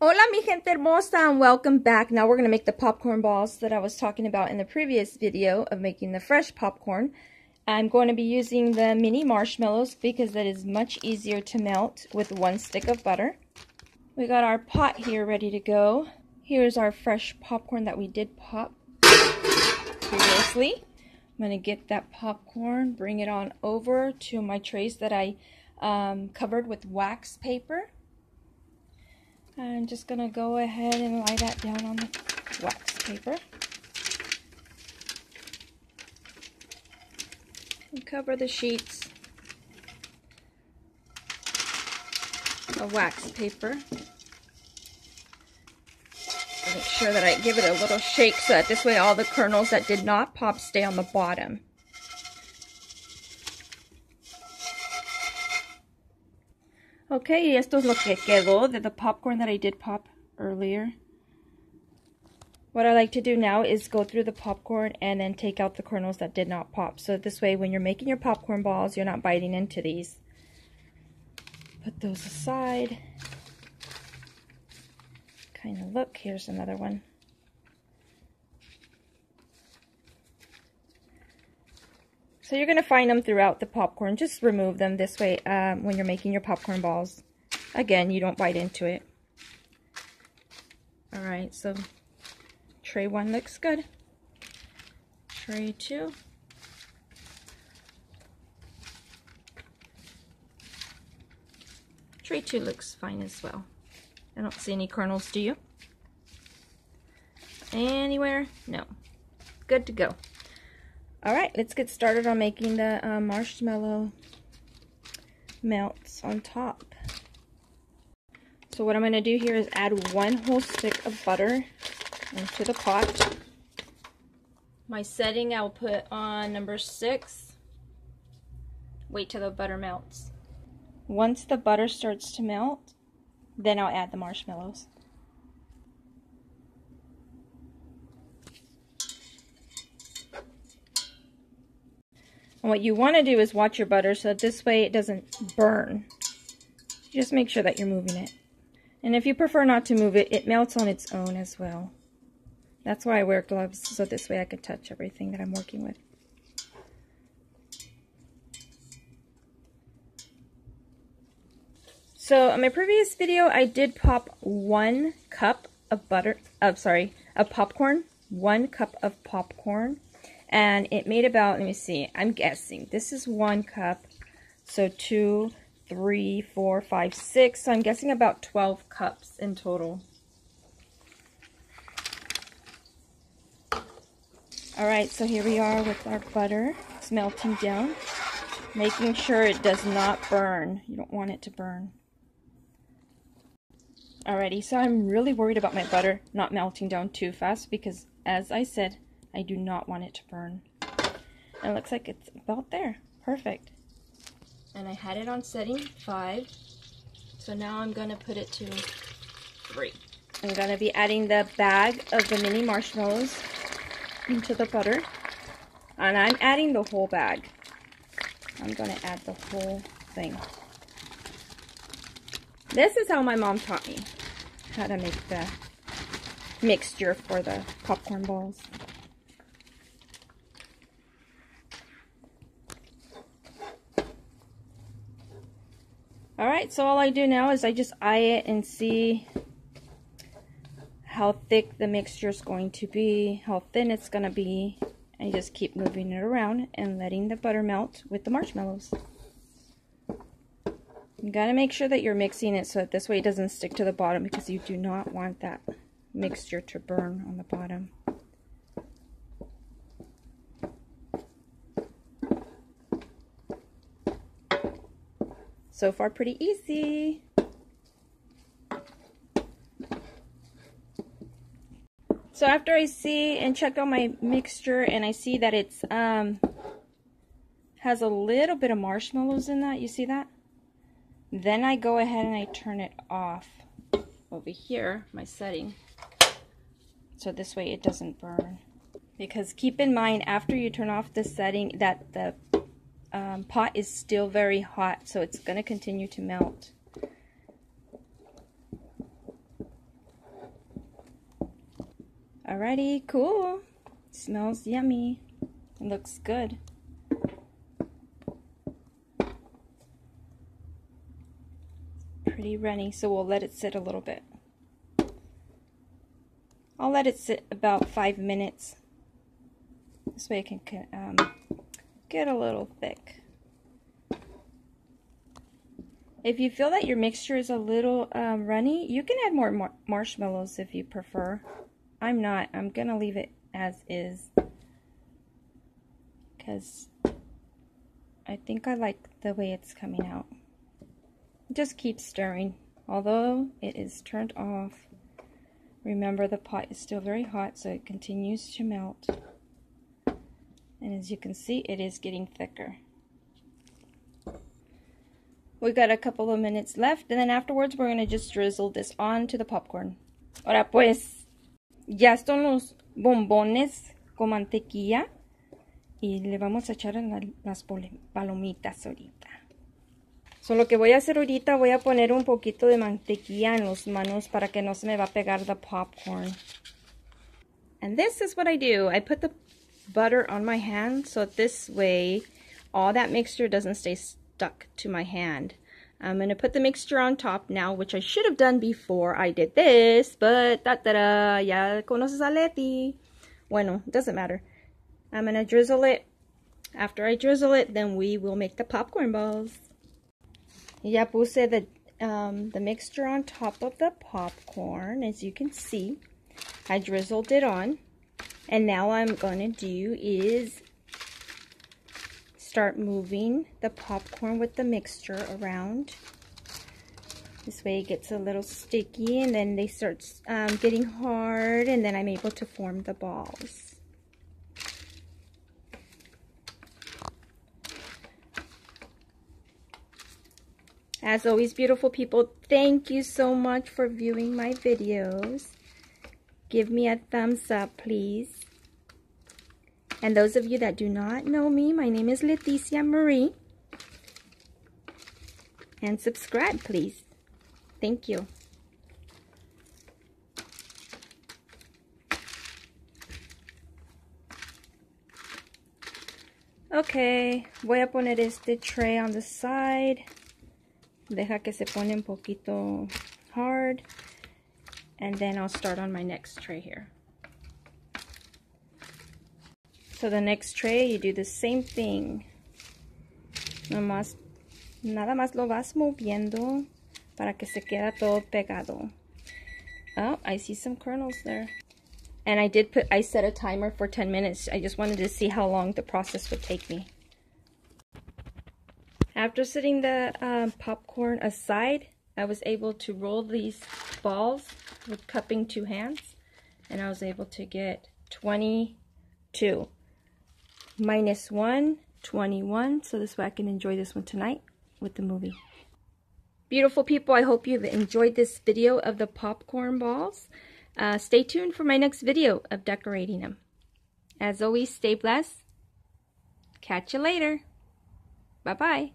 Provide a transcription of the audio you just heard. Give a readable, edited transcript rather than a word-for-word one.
Hola mi gente hermosa and welcome back. Now we're going to make the popcorn balls that I was talking about in the previous video of making the fresh popcorn. I'm going to be using the mini marshmallows because that is much easier to melt with one stick of butter. We got our pot here ready to go. Here's our fresh popcorn that we did pop previously. I'm going to get that popcorn, bring it on over to my trays that I covered with wax paper. I'm just going to go ahead and lie that down on the wax paper. And cover the sheets of wax paper. Make sure that I give it a little shake so that this way all the kernels that did not pop stay on the bottom. Okay, esto es lo que quedó de the popcorn that I did pop earlier. What I like to do now is go through the popcorn and then take out the kernels that did not pop. So this way when you're making your popcorn balls, you're not biting into these. Put those aside. Kind of look, here's another one. So you're going to find them throughout the popcorn. Just remove them this way when you're making your popcorn balls. Again, you don't bite into it. Alright, so tray 1 looks good. Tray 2. Tray 2 looks fine as well. I don't see any kernels, do you? Anywhere? No. Good to go. Alright, let's get started on making the marshmallow melts on top. So what I'm going to do here is add 1 whole stick of butter into the pot. My setting I'll put on number 6. Wait till the butter melts. Once the butter starts to melt, then I'll add the marshmallows. And what you want to do is watch your butter so that this way it doesn't burn. Just make sure that you're moving it. And if you prefer not to move it, it melts on its own as well. That's why I wear gloves, so this way I can touch everything that I'm working with. So in my previous video, I did pop 1 cup of popcorn, 1 cup of popcorn. And it made about, let me see, I'm guessing, this is 1 cup, so 2, 3, 4, 5, 6, so I'm guessing about 12 cups in total. Alright, so here we are with our butter. It's melting down, making sure it does not burn. You don't want it to burn. Alrighty, so I'm really worried about my butter not melting down too fast because, as I said, I do not want it to burn. And it looks like it's about there. Perfect. And I had it on setting 5. So now I'm going to put it to 3. I'm going to be adding the bag of the mini marshmallows into the butter. And I'm adding the whole bag. I'm going to add the whole thing. This is how my mom taught me how to make the mixture for the popcorn balls. Alright, so all I do now is I just eye it and see how thick the mixture is going to be, how thin it's going to be, and just keep moving it around and letting the butter melt with the marshmallows. You got to make sure that you're mixing it so that this way it doesn't stick to the bottom because you do not want that mixture to burn on the bottom. So far, pretty easy. So after I see and check out my mixture and I see that it's has a little bit of marshmallows in that, you see that? Then I go ahead and I turn it off over here, my setting, so this way it doesn't burn. Because keep in mind, after you turn off the setting, that the pot is still very hot, so it's going to continue to melt. Alrighty, cool. Smells yummy. It looks good. Pretty runny, so we'll let it sit a little bit. I'll let it sit about 5 minutes. This way it can get a little thick. If you feel that your mixture is a little runny, you can add more marshmallows if you prefer. I'm not. I'm going to leave it as is because I think I like the way it's coming out. Just keep stirring. Although it is turned off, remember the pot is still very hot, so it continues to melt. And as you can see, it is getting thicker. We've got a couple of minutes left, and then afterwards we're going to just drizzle this onto the popcorn. Ahora pues, ya están los bombones con mantequilla y le vamos a echar en las palomitas ahorita. So, lo que voy a hacer ahorita, voy a poner un poquito de mantequilla en las manos para que no se me va a pegar the popcorn. And this is what I do. I put the butter on my hand, so this way all that mixture doesn't stay stuck to my hand. I'm going to put the mixture on top now, which I should have done before I did this, but ya conoces a Leti. Bueno, it doesn't matter. I'm going to drizzle it. After I drizzle it, then we will make the popcorn balls. Ya puse the mixture on top of the popcorn, as you can see. I drizzled it on. And now what I'm going to do is start moving the popcorn with the mixture around. This way it gets a little sticky, and then they start getting hard, and then I'm able to form the balls. As always, beautiful people, thank you so much for viewing my videos. Give me a thumbs up, please. And those of you that do not know me, my name is Leticia Marie. And subscribe, please. Thank you. Okay, voy a poner este tray on the side. Deja que se pone un poquito hard. And then I'll start on my next tray here. So the next tray, you do the same thing. Nada más lo vas moviendo para que se quede todo pegado. Oh, I see some kernels there. And I set a timer for 10 minutes. I just wanted to see how long the process would take me. After setting the popcorn aside, I was able to roll these balls with cupping 2 hands, and I was able to get 22. Minus 1, 21, so this way I can enjoy this one tonight with the movie. Beautiful people, I hope you've enjoyed this video of the popcorn balls. Stay tuned for my next video of decorating them. As always, stay blessed. Catch you later. Bye-bye.